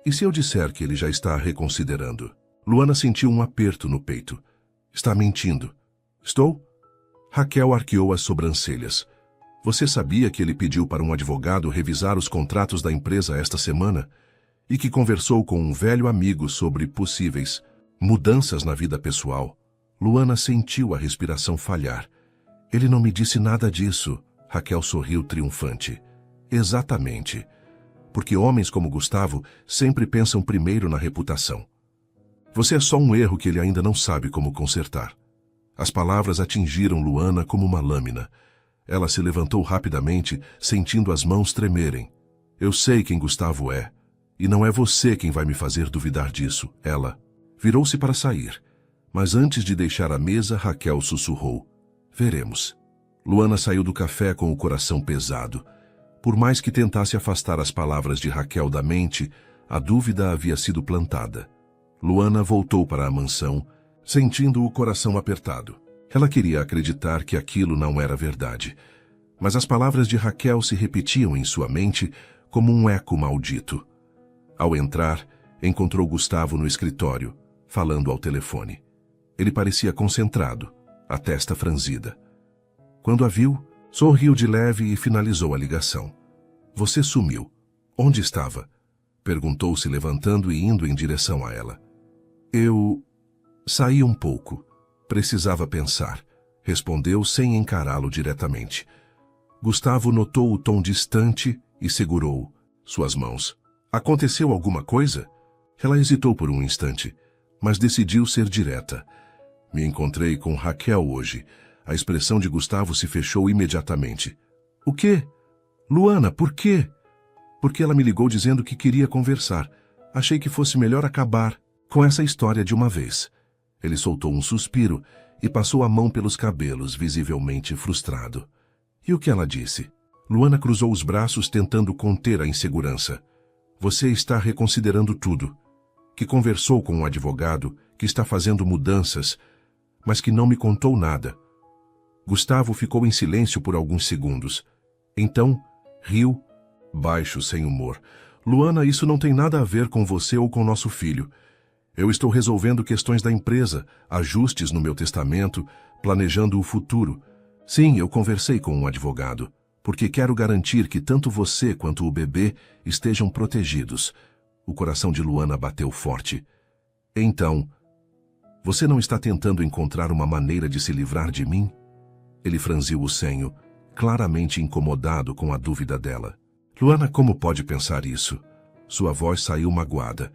E se eu disser que ele já está reconsiderando? Luana sentiu um aperto no peito. Está mentindo. Estou? Raquel arqueou as sobrancelhas. Você sabia que ele pediu para um advogado revisar os contratos da empresa esta semana? E que conversou com um velho amigo sobre possíveis mudanças na vida pessoal? Luana sentiu a respiração falhar. Ele não me disse nada disso. Raquel sorriu triunfante. Exatamente. Porque homens como Gustavo sempre pensam primeiro na reputação. Você é só um erro que ele ainda não sabe como consertar. As palavras atingiram Luana como uma lâmina. Ela se levantou rapidamente, sentindo as mãos tremerem. Eu sei quem Gustavo é. E não é você quem vai me fazer duvidar disso. Ela virou-se para sair. Mas antes de deixar a mesa, Raquel sussurrou. Veremos. Luana saiu do café com o coração pesado. Por mais que tentasse afastar as palavras de Raquel da mente, a dúvida havia sido plantada. Luana voltou para a mansão, sentindo o coração apertado. Ela queria acreditar que aquilo não era verdade. Mas as palavras de Raquel se repetiam em sua mente como um eco maldito. Ao entrar, encontrou Gustavo no escritório, falando ao telefone. Ele parecia concentrado, a testa franzida. Quando a viu, sorriu de leve e finalizou a ligação. Você sumiu. Onde estava? Perguntou-se, levantando e indo em direção a ela. Eu saí um pouco. Precisava pensar, respondeu sem encará-lo diretamente. Gustavo notou o tom distante e segurou suas mãos. Aconteceu alguma coisa? Ela hesitou por um instante, mas decidiu ser direta. Me encontrei com Raquel hoje. A expressão de Gustavo se fechou imediatamente. O quê? Luana, por quê? Porque ela me ligou dizendo que queria conversar. Achei que fosse melhor acabar com essa história de uma vez. Ele soltou um suspiro e passou a mão pelos cabelos, visivelmente frustrado. E o que ela disse? Luana cruzou os braços, tentando conter a insegurança. Você está reconsiderando tudo. Que conversou com um advogado, que está fazendo mudanças, mas que não me contou nada. Gustavo ficou em silêncio por alguns segundos. Então, riu, baixo, sem humor. Luana, isso não tem nada a ver com você ou com nosso filho. Eu estou resolvendo questões da empresa, ajustes no meu testamento, planejando o futuro. Sim, eu conversei com um advogado, porque quero garantir que tanto você quanto o bebê estejam protegidos. O coração de Luana bateu forte. Então, Você não está tentando encontrar uma maneira de se livrar de mim? Ele franziu o senho, claramente incomodado com a dúvida dela. Luana, como pode pensar isso? Sua voz saiu magoada.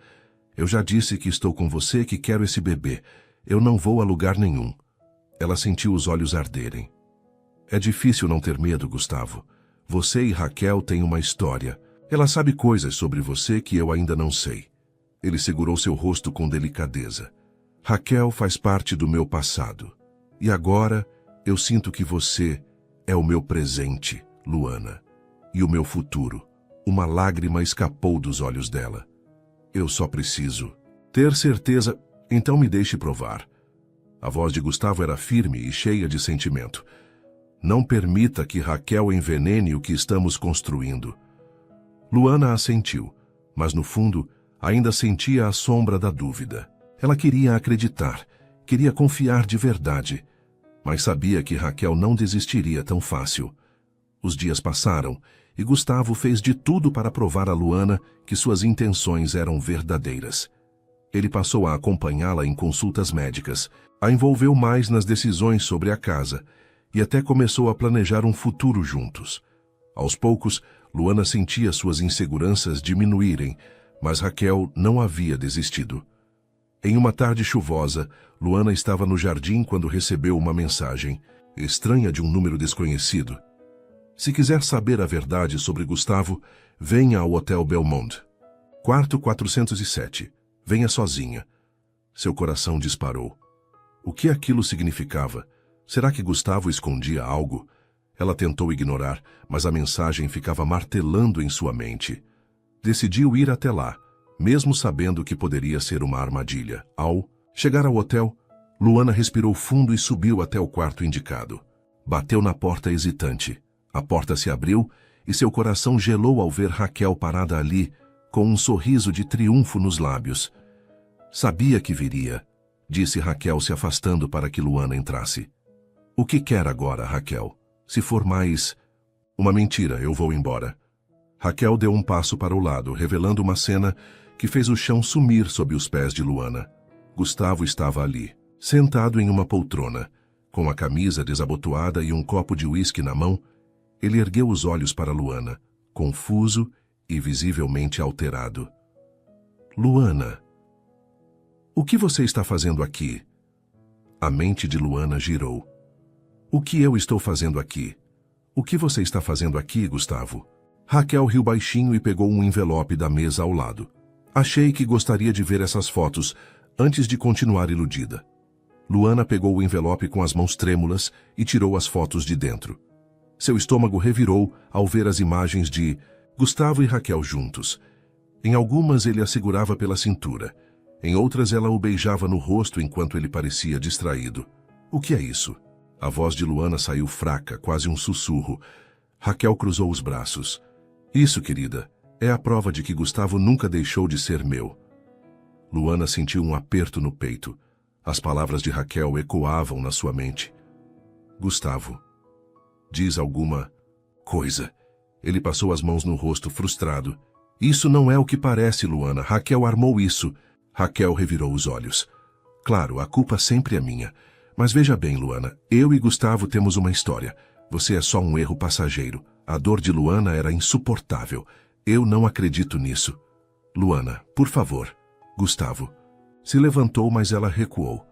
Eu já disse que estou com você, que quero esse bebê. Eu não vou a lugar nenhum. Ela sentiu os olhos arderem. É difícil não ter medo, Gustavo. Você e Raquel têm uma história. Ela sabe coisas sobre você que eu ainda não sei. Ele segurou seu rosto com delicadeza. Raquel faz parte do meu passado. E agora eu sinto que você é o meu presente, Luana. E o meu futuro. Uma lágrima escapou dos olhos dela. Eu só preciso ter certeza, então me deixe provar. A voz de Gustavo era firme e cheia de sentimento. Não permita que Raquel envenene o que estamos construindo. Luana assentiu, mas no fundo ainda sentia a sombra da dúvida. Ela queria acreditar, queria confiar de verdade, mas sabia que Raquel não desistiria tão fácil. Os dias passaram e Gustavo fez de tudo para provar a Luana que suas intenções eram verdadeiras. Ele passou a acompanhá-la em consultas médicas, a envolveu mais nas decisões sobre a casa e até começou a planejar um futuro juntos. Aos poucos, Luana sentia suas inseguranças diminuírem, mas Raquel não havia desistido. Em uma tarde chuvosa, Luana estava no jardim quando recebeu uma mensagem estranha de um número desconhecido. Se quiser saber a verdade sobre Gustavo, venha ao Hotel Belmont. Quarto 407. Venha sozinha. Seu coração disparou. O que aquilo significava? Será que Gustavo escondia algo? Ela tentou ignorar, mas a mensagem ficava martelando em sua mente. Decidiu ir até lá, mesmo sabendo que poderia ser uma armadilha. Ao chegar ao hotel, Luana respirou fundo e subiu até o quarto indicado. Bateu na porta hesitante. A porta se abriu e seu coração gelou ao ver Raquel parada ali, com um sorriso de triunfo nos lábios. Sabia que viria, disse Raquel se afastando para que Luana entrasse. O que quer agora, Raquel? Se for mais... Uma mentira, eu vou embora. Raquel deu um passo para o lado, revelando uma cena que fez o chão sumir sob os pés de Luana. Gustavo estava ali, sentado em uma poltrona, com a camisa desabotoada e um copo de uísque na mão. Ele ergueu os olhos para Luana, confuso e visivelmente alterado. Luana, o que você está fazendo aqui? A mente de Luana girou. O que eu estou fazendo aqui? O que você está fazendo aqui, Gustavo? Raquel riu baixinho e pegou um envelope da mesa ao lado. Achei que gostaria de ver essas fotos antes de continuar iludida. Luana pegou o envelope com as mãos trêmulas e tirou as fotos de dentro. Seu estômago revirou ao ver as imagens de Gustavo e Raquel juntos. Em algumas ele a segurava pela cintura. Em outras ela o beijava no rosto enquanto ele parecia distraído. O que é isso? A voz de Luana saiu fraca, quase um sussurro. Raquel cruzou os braços. Isso, querida, é a prova de que Gustavo nunca deixou de ser meu. Luana sentiu um aperto no peito. As palavras de Raquel ecoavam na sua mente. Gustavo, diz alguma coisa. Ele passou as mãos no rosto, frustrado. Isso não é o que parece, Luana. Raquel armou isso. Raquel revirou os olhos. Claro, a culpa sempre é minha. Mas veja bem, Luana, eu e Gustavo temos uma história. Você é só um erro passageiro. A dor de Luana era insuportável. Eu não acredito nisso. Luana, por favor. Gustavo. Se levantou, mas ela recuou.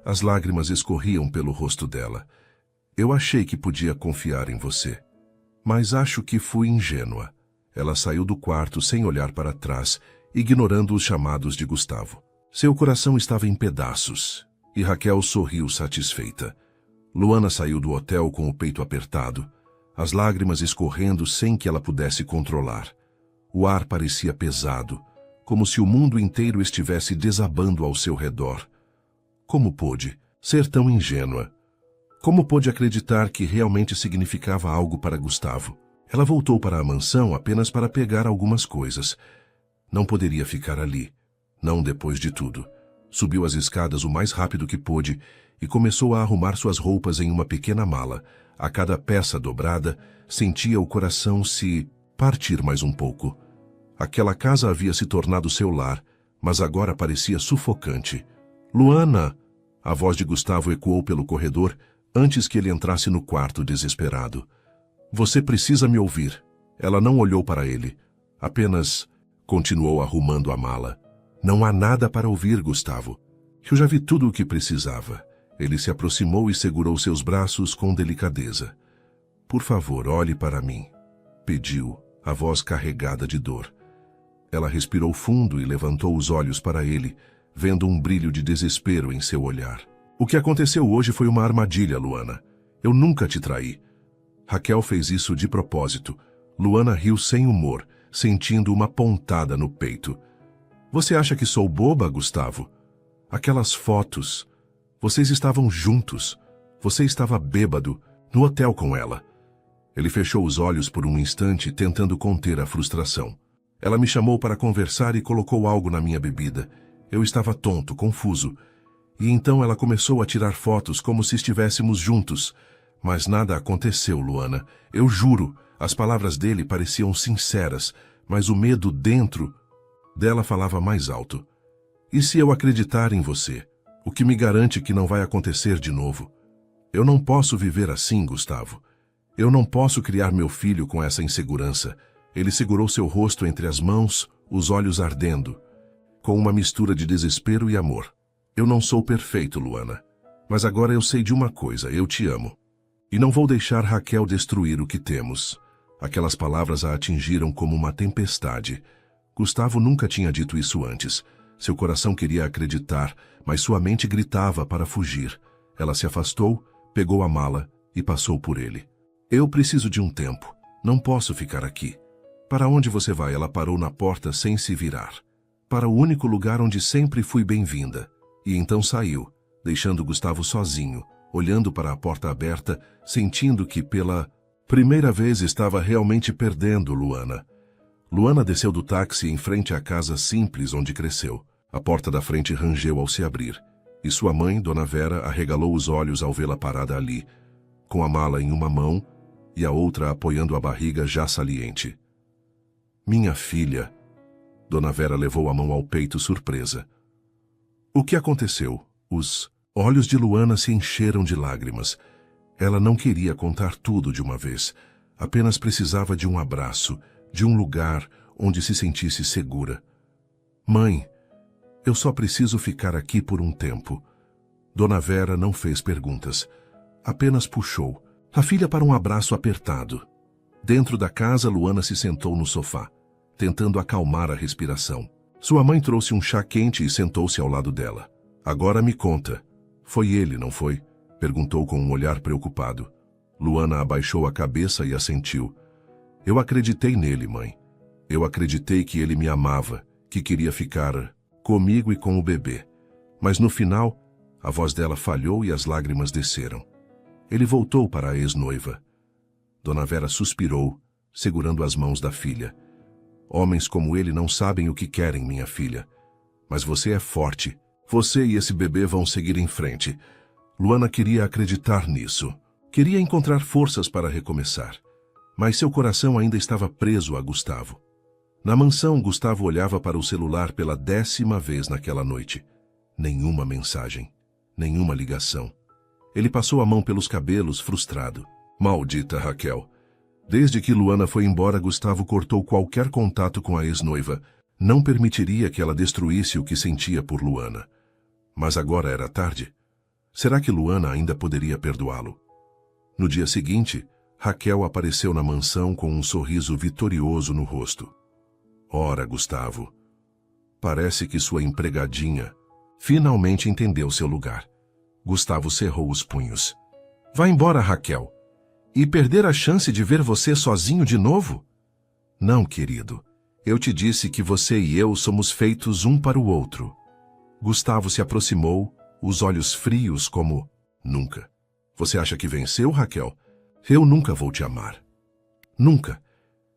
As lágrimas escorriam pelo rosto dela. Eu achei que podia confiar em você. Mas acho que fui ingênua. Ela saiu do quarto sem olhar para trás, ignorando os chamados de Gustavo. Seu coração estava em pedaços, e Raquel sorriu satisfeita. Luana saiu do hotel com o peito apertado, as lágrimas escorrendo sem que ela pudesse controlar. O ar parecia pesado, como se o mundo inteiro estivesse desabando ao seu redor. Como pôde ser tão ingênua? Como pôde acreditar que realmente significava algo para Gustavo? Ela voltou para a mansão apenas para pegar algumas coisas. Não poderia ficar ali, não depois de tudo. Subiu as escadas o mais rápido que pôde e começou a arrumar suas roupas em uma pequena mala. A cada peça dobrada, sentia o coração se partir mais um pouco. Aquela casa havia se tornado seu lar, mas agora parecia sufocante. Luana! A voz de Gustavo ecoou pelo corredor antes que ele entrasse no quarto desesperado. Você precisa me ouvir. Ela não olhou para ele. Apenas continuou arrumando a mala. Não há nada para ouvir, Gustavo. Eu já vi tudo o que precisava. Ele se aproximou e segurou seus braços com delicadeza. Por favor, olhe para mim, pediu, a voz carregada de dor. Ela respirou fundo e levantou os olhos para ele, vendo um brilho de desespero em seu olhar. O que aconteceu hoje foi uma armadilha, Luana. Eu nunca te traí. Raquel fez isso de propósito. Luana riu sem humor, sentindo uma pontada no peito. Você acha que sou boba, Gustavo? Aquelas fotos. Vocês estavam juntos. Você estava bêbado, no hotel com ela. Ele fechou os olhos por um instante, tentando conter a frustração. Ela me chamou para conversar e colocou algo na minha bebida. Eu estava tonto, confuso. E então ela começou a tirar fotos como se estivéssemos juntos. Mas nada aconteceu, Luana. Eu juro, as palavras dele pareciam sinceras, mas o medo dentro dela falava mais alto. E se eu acreditar em você? O que me garante que não vai acontecer de novo? Eu não posso viver assim, Gustavo. Eu não posso criar meu filho com essa insegurança. Ele segurou seu rosto entre as mãos, os olhos ardendo, com uma mistura de desespero e amor. Eu não sou perfeito, Luana. Mas agora eu sei de uma coisa, eu te amo. E não vou deixar Raquel destruir o que temos. Aquelas palavras a atingiram como uma tempestade. Gustavo nunca tinha dito isso antes. Seu coração queria acreditar, mas sua mente gritava para fugir. Ela se afastou, pegou a mala e passou por ele. Eu preciso de um tempo. Não posso ficar aqui. Para onde você vai? Ela parou na porta sem se virar. Para o único lugar onde sempre fui bem-vinda. E então saiu, deixando Gustavo sozinho, olhando para a porta aberta, sentindo que pela primeira vez estava realmente perdendo Luana. Luana desceu do táxi em frente à casa simples onde cresceu. A porta da frente rangeu ao se abrir, e sua mãe, Dona Vera, arregalou os olhos ao vê-la parada ali, com a mala em uma mão e a outra apoiando a barriga já saliente. Minha filha. Dona Vera levou a mão ao peito surpresa. O que aconteceu? Os olhos de Luana se encheram de lágrimas. Ela não queria contar tudo de uma vez. Apenas precisava de um abraço, de um lugar onde se sentisse segura. Mãe, eu só preciso ficar aqui por um tempo. Dona Vera não fez perguntas. Apenas puxou a filha para um abraço apertado. Dentro da casa, Luana se sentou no sofá, tentando acalmar a respiração. Sua mãe trouxe um chá quente e sentou-se ao lado dela. Agora me conta. Foi ele, não foi? Perguntou com um olhar preocupado. Luana abaixou a cabeça e assentiu. Eu acreditei nele, mãe. Eu acreditei que ele me amava, que queria ficar comigo e com o bebê. Mas no final, a voz dela falhou e as lágrimas desceram. Ele voltou para a ex-noiva. Dona Vera suspirou, segurando as mãos da filha. Homens como ele não sabem o que querem, minha filha. Mas você é forte. Você e esse bebê vão seguir em frente. Luana queria acreditar nisso. Queria encontrar forças para recomeçar. Mas seu coração ainda estava preso a Gustavo. Na mansão, Gustavo olhava para o celular pela 10ª vez naquela noite. Nenhuma mensagem. Nenhuma ligação. Ele passou a mão pelos cabelos, frustrado. Maldita Raquel. Desde que Luana foi embora, Gustavo cortou qualquer contato com a ex-noiva. Não permitiria que ela destruísse o que sentia por Luana. Mas agora era tarde. Será que Luana ainda poderia perdoá-lo? No dia seguinte, Raquel apareceu na mansão com um sorriso vitorioso no rosto. Ora, Gustavo, parece que sua empregadinha finalmente entendeu seu lugar. Gustavo cerrou os punhos. Vá embora, Raquel. E perder a chance de ver você sozinho de novo? Não, querido. Eu te disse que você e eu somos feitos um para o outro. Gustavo se aproximou, os olhos frios como... Nunca. Você acha que venceu, Raquel? Eu nunca vou te amar. Nunca.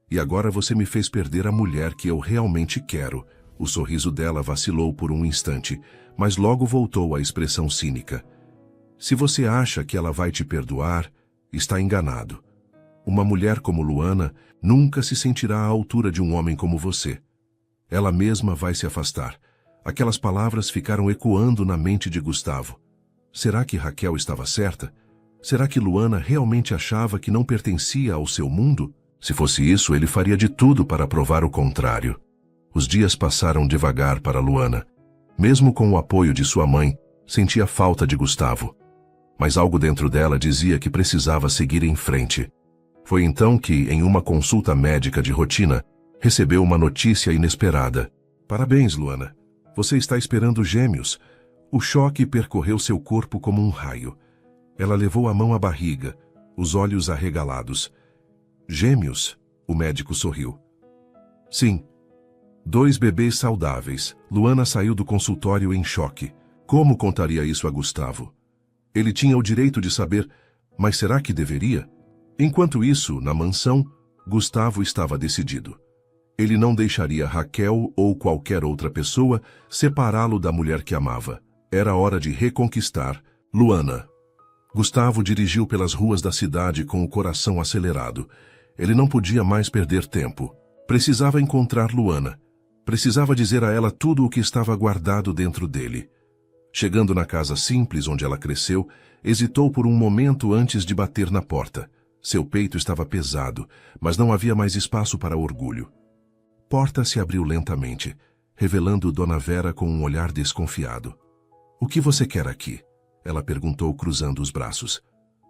E agora você me fez perder a mulher que eu realmente quero. O sorriso dela vacilou por um instante, mas logo voltou à expressão cínica. Se você acha que ela vai te perdoar, está enganado. Uma mulher como Luana nunca se sentirá à altura de um homem como você. Ela mesma vai se afastar. Aquelas palavras ficaram ecoando na mente de Gustavo. Será que Raquel estava certa? Será que Luana realmente achava que não pertencia ao seu mundo? Se fosse isso, ele faria de tudo para provar o contrário. Os dias passaram devagar para Luana. Mesmo com o apoio de sua mãe, sentia falta de Gustavo. Mas algo dentro dela dizia que precisava seguir em frente. Foi então que, em uma consulta médica de rotina, recebeu uma notícia inesperada. Parabéns, Luana. Você está esperando gêmeos. O choque percorreu seu corpo como um raio. Ela levou a mão à barriga, os olhos arregalados. Gêmeos? O médico sorriu. Sim. 2 bebês saudáveis. Luana saiu do consultório em choque. Como contaria isso a Gustavo? Ele tinha o direito de saber, mas será que deveria? Enquanto isso, na mansão, Gustavo estava decidido. Ele não deixaria Raquel ou qualquer outra pessoa separá-lo da mulher que amava. Era hora de reconquistar Luana. Gustavo dirigiu pelas ruas da cidade com o coração acelerado. Ele não podia mais perder tempo. Precisava encontrar Luana. Precisava dizer a ela tudo o que estava guardado dentro dele. Chegando na casa simples onde ela cresceu, hesitou por um momento antes de bater na porta. Seu peito estava pesado, mas não havia mais espaço para orgulho. Porta se abriu lentamente, revelando Dona Vera com um olhar desconfiado. "O que você quer aqui?" ela perguntou, cruzando os braços.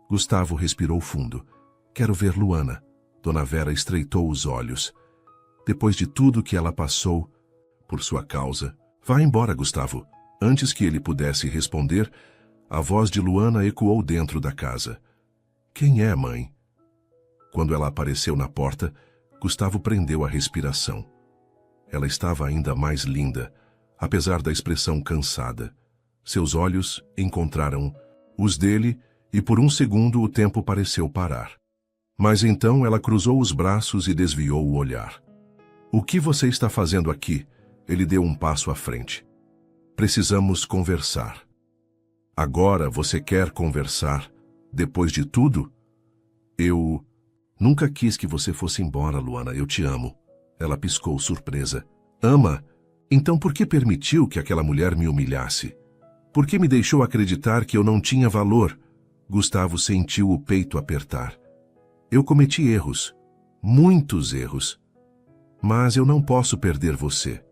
Gustavo respirou fundo. "Quero ver Luana." Dona Vera estreitou os olhos. Depois de tudo que ela passou, por sua causa... "Vá embora, Gustavo." Antes que ele pudesse responder, a voz de Luana ecoou dentro da casa. "Quem é, mãe?" Quando ela apareceu na porta, Gustavo prendeu a respiração. Ela estava ainda mais linda, apesar da expressão cansada. Seus olhos encontraram os dele e por um segundo o tempo pareceu parar. Mas então ela cruzou os braços e desviou o olhar. "O que você está fazendo aqui?" Ele deu um passo à frente. "Precisamos conversar." "Agora você quer conversar? Depois de tudo?" "Eu nunca quis que você fosse embora, Luana. Eu te amo." Ela piscou, surpresa. "Ama? Então por que permitiu que aquela mulher me humilhasse? Por que me deixou acreditar que eu não tinha valor?" Gustavo sentiu o peito apertar. "Eu cometi erros. Muitos erros. Mas eu não posso perder você."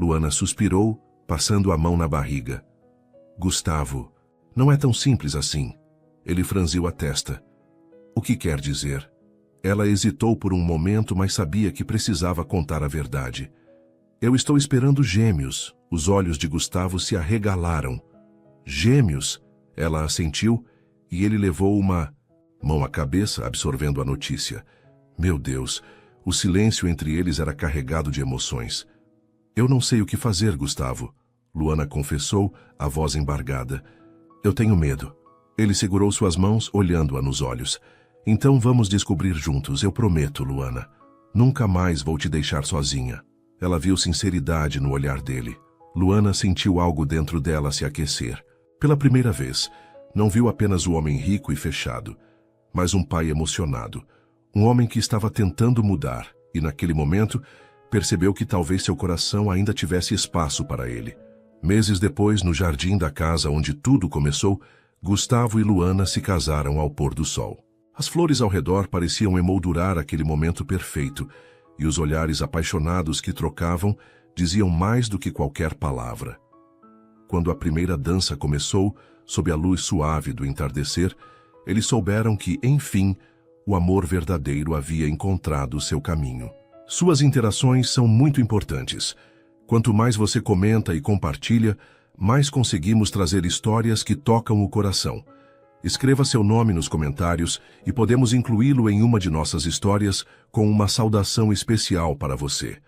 Luana suspirou, passando a mão na barriga. "Gustavo, não é tão simples assim." Ele franziu a testa. "O que quer dizer?" Ela hesitou por um momento, mas sabia que precisava contar a verdade. "Eu estou esperando gêmeos." Os olhos de Gustavo se arregalaram. "Gêmeos?" Ela assentiu e ele levou uma mão à cabeça, absorvendo a notícia. Meu Deus, o silêncio entre eles era carregado de emoções. "Eu não sei o que fazer, Gustavo." Luana confessou, a voz embargada. "Eu tenho medo." Ele segurou suas mãos, olhando-a nos olhos. "Então vamos descobrir juntos, eu prometo, Luana. Nunca mais vou te deixar sozinha." Ela viu sinceridade no olhar dele. Luana sentiu algo dentro dela se aquecer. Pela primeira vez, não viu apenas o homem rico e fechado, mas um pai emocionado. Um homem que estava tentando mudar, e naquele momento, percebeu que talvez seu coração ainda tivesse espaço para ele. Meses depois, no jardim da casa onde tudo começou, Gustavo e Luana se casaram ao pôr do sol. As flores ao redor pareciam emoldurar aquele momento perfeito, e os olhares apaixonados que trocavam diziam mais do que qualquer palavra. Quando a primeira dança começou, sob a luz suave do entardecer, eles souberam que, enfim, o amor verdadeiro havia encontrado seu caminho. Suas interações são muito importantes. Quanto mais você comenta e compartilha, mais conseguimos trazer histórias que tocam o coração. Escreva seu nome nos comentários e podemos incluí-lo em uma de nossas histórias com uma saudação especial para você.